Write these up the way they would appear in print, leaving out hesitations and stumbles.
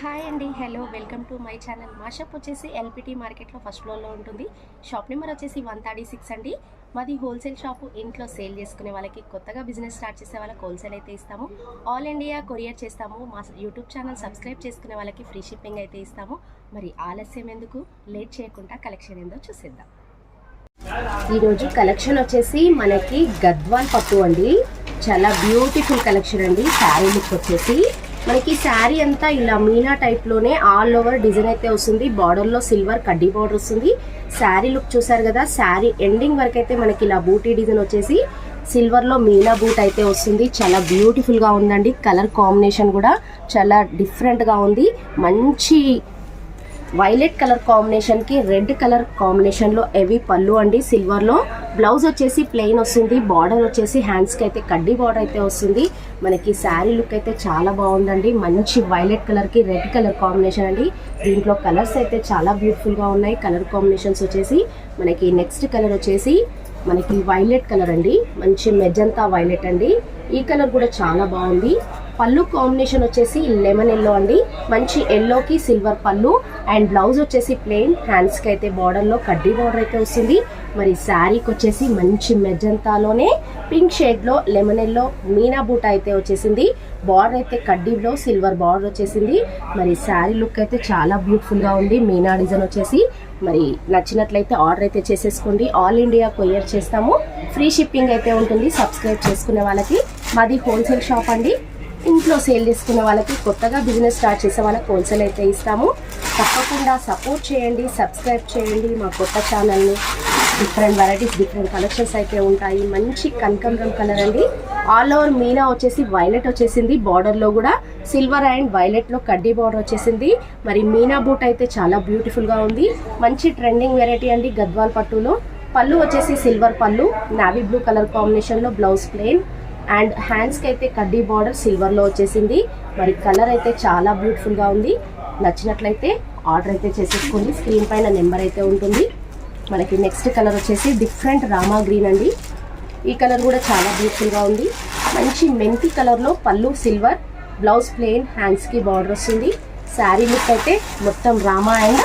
Hi అండి, hello, welcome to my channel. మా shop వచ్చేసి ఎల్పిటి మార్కెట్లో ఫస్ట్ ఫ్లోర్లో ఉంటుంది. షాప్ నెంబర్ వచ్చేసి 136 అండి. మాది హోల్సేల్ షాపు. ఇంట్లో సేల్ చేసుకునే వాళ్ళకి, కొత్తగా బిజినెస్ స్టార్ట్ చేసే వాళ్ళకి హోల్సేల్ అయితే ఇస్తాము. ఆల్ ఇండియా కొరియర్ చేస్తాము. మా యూట్యూబ్ ఛానల్ సబ్స్క్రైబ్ చేసుకునే వాళ్ళకి ఫ్రీ షిప్పింగ్ అయితే ఇస్తాము. మరి ఆలస్యం ఎందుకు, లేట్ చేయకుండా కలెక్షన్ ఏందో చూసేద్దాం. ఈరోజు కలెక్షన్ వచ్చేసి మనకి గద్వాల్ పట్టు అండి. చాలా బ్యూటిఫుల్ కలెక్షన్ అండి. శారీ లుక్ వచ్చేసి మనకి శారీ అంతా ఇలా మీనా టైప్లోనే ఆల్ ఓవర్ డిజైన్ అయితే వస్తుంది. బార్డర్లో సిల్వర్ కడ్డీ బార్డర్ వస్తుంది. శారీ లుక్ చూసారు కదా, శారీ ఎండింగ్ వరకు అయితే మనకి ఇలా బూటీ డిజైన్ వచ్చేసి సిల్వర్లో మీనా బూట్ అయితే వస్తుంది. చాలా బ్యూటిఫుల్గా ఉందండి. కలర్ కాంబినేషన్ కూడా చాలా డిఫరెంట్గా ఉంది. మంచి వైలెట్ కలర్ కాంబినేషన్ కి రెడ్ కలర్ కాంబినేషన్ లో హెవీ పళ్ళు అండి. సిల్వర్ లో బ్లౌజ్ వచ్చేసి ప్లెయిన్ వస్తుంది. బార్డర్ వచ్చేసి హ్యాండ్స్ కి అయితే కడ్డీ బార్డర్ అయితే వస్తుంది. మనకి శారీ లుక్ అయితే చాలా బాగుందండి. మంచి వైలెట్ కలర్ కి రెడ్ కలర్ కాంబినేషన్ అండి. దీంట్లో కలర్స్ అయితే చాలా బ్యూటిఫుల్ గా ఉన్నాయి. కలర్ కాంబినేషన్స్ వచ్చేసి మనకి నెక్స్ట్ కలర్ వచ్చేసి మనకి వైలెట్ కలర్ అండి. మంచి మెజంతా వైలెట్ అండి. ఈ కలర్ కూడా చాలా బాగుంది. పళ్ళు కాంబినేషన్ వచ్చేసి లెమన్ ఎల్లో అండి. మంచి ఎల్లోకి సిల్వర్ పళ్ళు అండ్ బ్లౌజ్ వచ్చేసి ప్లెయిన్. హ్యాండ్స్కి అయితే బార్డర్లో కడ్డీ బార్డర్ అయితే వస్తుంది. మరి శారీకి వచ్చేసి మంచి మెజంతాలోనే పింక్ షేడ్లో లెమన్ ఎల్లో మీనా బూట అయితే వచ్చేసింది. బార్డర్ అయితే కడ్డీలో సిల్వర్ బార్డర్ వచ్చేసింది. మరి శారీ లుక్ అయితే చాలా బ్యూటిఫుల్గా ఉంది. మీనా డిజైన్ వచ్చేసి మరి నచ్చినట్లయితే ఆర్డర్ అయితే చేసేసుకోండి. ఆల్ ఇండియా కొరియర్ చేస్తాము. ఫ్రీ షిప్పింగ్ అయితే ఉంటుంది. సబ్స్క్రైబ్ చేసుకునే వాళ్ళకి. మాది హోల్సేల్ షాప్ అండి. ఇంట్లో సేల్ చేసుకునే వాళ్ళకి, కొత్తగా బిజినెస్ స్టార్ట్ చేసే వాళ్ళకి హోల్సేల్ అయితే ఇస్తాము. తప్పకుండా సపోర్ట్ చేయండి, సబ్స్క్రైబ్ చేయండి మా కొత్త ఛానల్ని. డిఫరెంట్ వెరైటీస్, డిఫరెంట్ కలెక్షన్స్ అయితే ఉంటాయి. మంచి కనకాంబరం కలర్ అండి. ఆల్ ఓవర్ మీనా వచ్చేసి వైలెట్ వచ్చేసింది. బార్డర్లో కూడా సిల్వర్ అండ్ వైలెట్లో కడ్డీ బార్డర్ వచ్చేసింది. మరి మీనా బూట్ అయితే చాలా బ్యూటిఫుల్గా ఉంది. మంచి ట్రెండింగ్ వెరైటీ అండి గద్వాల్ పట్టులో. పళ్ళు వచ్చేసి సిల్వర్ పళ్ళు, నావీ బ్లూ కలర్ కాంబినేషన్లో బ్లౌజ్ ప్లెయిన్ అండ్ హ్యాండ్స్కి అయితే కడ్డీ బార్డర్ సిల్వర్లో వచ్చేసింది. మరి కలర్ అయితే చాలా బ్యూటిఫుల్గా ఉంది. నచ్చినట్లయితే ఆర్డర్ అయితే చేసేసుకోండి. స్క్రీన్ పైన నెంబర్ అయితే ఉంటుంది. మనకి నెక్స్ట్ కలర్ వచ్చేసి డిఫరెంట్ రామా గ్రీన్ అండి. ఈ కలర్ కూడా చాలా బ్యూటిఫుల్గా ఉంది. మంచి మెంతి కలర్లో పళ్ళు సిల్వర్, బ్లౌజ్ ప్లెయిన్, హ్యాండ్స్కి బార్డర్ వస్తుంది. శారీ లుక్ అయితే మొత్తం రామా అండ్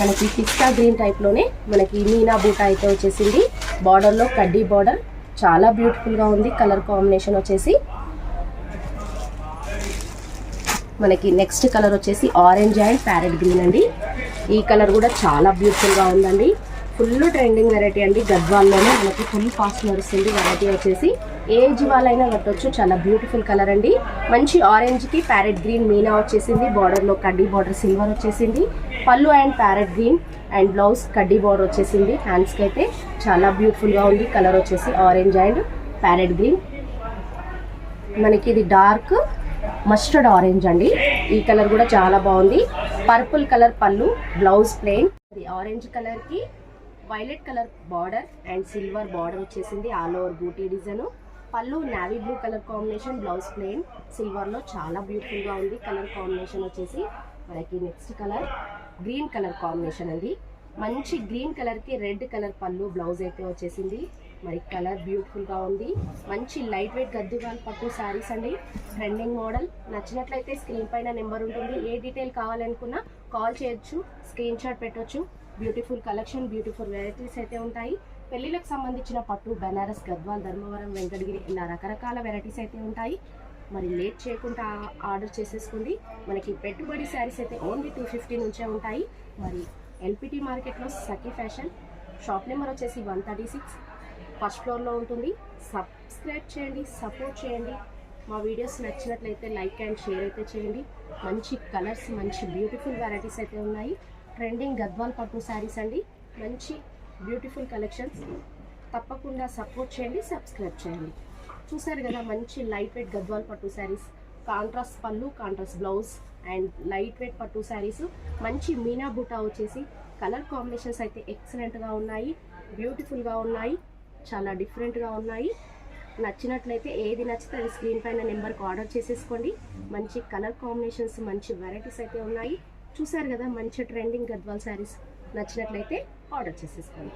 మనకి పిస్తా గ్రీన్ టైప్లోనే మనకి మీనా బూట అయితే వచ్చేసింది. బార్డర్లో కడ్డీ బార్డర్ చాలా బ్యూటిఫుల్గా ఉంది. కలర్ కాంబినేషన్ వచ్చేసి మనకి నెక్స్ట్ కలర్ వచ్చేసి ఆరెంజ్ అండ్ ప్యారెట్ గ్రీన్ అండి. ఈ కలర్ కూడా చాలా బ్యూటిఫుల్గా ఉందండి. ఫుల్ ట్రెండింగ్ వెరైటీ అండి. గద్వాల్లోనే మనకి ఫుల్ ఫాస్ట్ నడుస్తుంది. వెరైటీ వచ్చేసి ఏజ్ వాళ్ళైనా కట్టొచ్చు. చాలా బ్యూటిఫుల్ కలర్ అండి. మంచి ఆరెంజ్కి ప్యారెట్ గ్రీన్ మీనా వచ్చేసింది. బార్డర్లో కడ్డీ బార్డర్ సిల్వర్ వచ్చేసింది. పళ్ళు and parrot green and blouse కడ్డీ బార్డర్ వచ్చేసింది. హ్యాండ్స్కి అయితే చాలా బ్యూటిఫుల్గా ఉంది. కలర్ వచ్చేసి ఆరెంజ్ అండ్ ప్యారెట్ గ్రీన్. మనకి ఇది డార్క్ మస్టర్డ్ ఆరెంజ్ అండి. ఈ కలర్ కూడా చాలా బాగుంది. పర్పుల్ కలర్ పళ్ళు, బ్లౌజ్ ప్లెయిన్. ఇది ఆరెంజ్ కలర్కి violet colour border and silver border వచ్చేసింది. ఆల్ ఓవర్ బూటీ డిజైన్. పళ్ళు navy blue colour combination, blouse plain సిల్వర్లో చాలా బ్యూటిఫుల్గా ఉంది. కలర్ కాంబినేషన్ వచ్చేసి మనకి next colour green colour combination అండి. మంచి గ్రీన్ కలర్కి రెడ్ కలర్ పళ్ళు, బ్లౌజ్ అయితే వచ్చేసింది. మరి కలర్ బ్యూటిఫుల్గా ఉంది. మంచి లైట్ వెయిట్ గద్వాల్ పట్టు శారీస్ అండి. Trending model. నచ్చినట్లయితే స్క్రీన్ పైన నెంబర్ ఉంటుంది. ఏ డీటెయిల్ కావాలనుకున్నా కాల్ చేయొచ్చు, స్క్రీన్ షాట్ పెట్టొచ్చు. బ్యూటిఫుల్ కలెక్షన్, బ్యూటిఫుల్ వెరైటీస్ అయితే ఉంటాయి. పెళ్లిలకు సంబంధించిన పట్టు, బెనారస్, గద్వాల్, ధర్మవరం, వెంకటగిరి ఇలా రకరకాల వెరైటీస్ అయితే ఉంటాయి. మరి లేట్ చేయకుండా ఆర్డర్ చేసేసుకోండి. మనకి పెట్టుబడి శారీస్ అయితే ఓన్లీ 250 నుంచే ఉంటాయి. మరి ఎల్పిటి మార్కెట్లో సఖీ ఫ్యాషన్. షాప్ నెంబర్ వచ్చేసి 136 ఫస్ట్ ఫ్లోర్లో ఉంటుంది. సబ్స్క్రైబ్ చేయండి, సపోర్ట్ చేయండి. మా వీడియోస్ నచ్చినట్లయితే లైక్ అండ్ షేర్ అయితే చేయండి. మంచి కలర్స్, మంచి బ్యూటిఫుల్ వెరైటీస్ అయితే ఉన్నాయి. ట్రెండింగ్ గద్వాల్ పట్టు శారీస్ అండి. మంచి బ్యూటిఫుల్ కలెక్షన్స్. తప్పకుండా సపోర్ట్ చేయండి, సబ్స్క్రైబ్ చేయండి. చూసారు కదా, మంచి లైట్ వెయిట్ గద్వాల్ పట్టు శారీస్. కాంట్రాస్ట్ పళ్ళు, contrast blouse and light weight పట్టు శారీస్. మంచి మీనా బూటా వచ్చేసి కలర్ కాంబినేషన్స్ అయితే ఎక్సలెంట్గా ఉన్నాయి. బ్యూటిఫుల్గా ఉన్నాయి. చాలా డిఫరెంట్గా ఉన్నాయి. నచ్చినట్లయితే ఏది నచ్చితే అది స్క్రీన్ పైన నెంబర్కి ఆర్డర్ చేసేసుకోండి. మంచి కలర్ కాంబినేషన్స్, మంచి వెరైటీస్ అయితే ఉన్నాయి. చూసారు కదా, మంచి ట్రెండింగ్ గద్వాల్ శారీస్. నచ్చినట్లయితే ఆర్డర్ చేసేసుకోండి.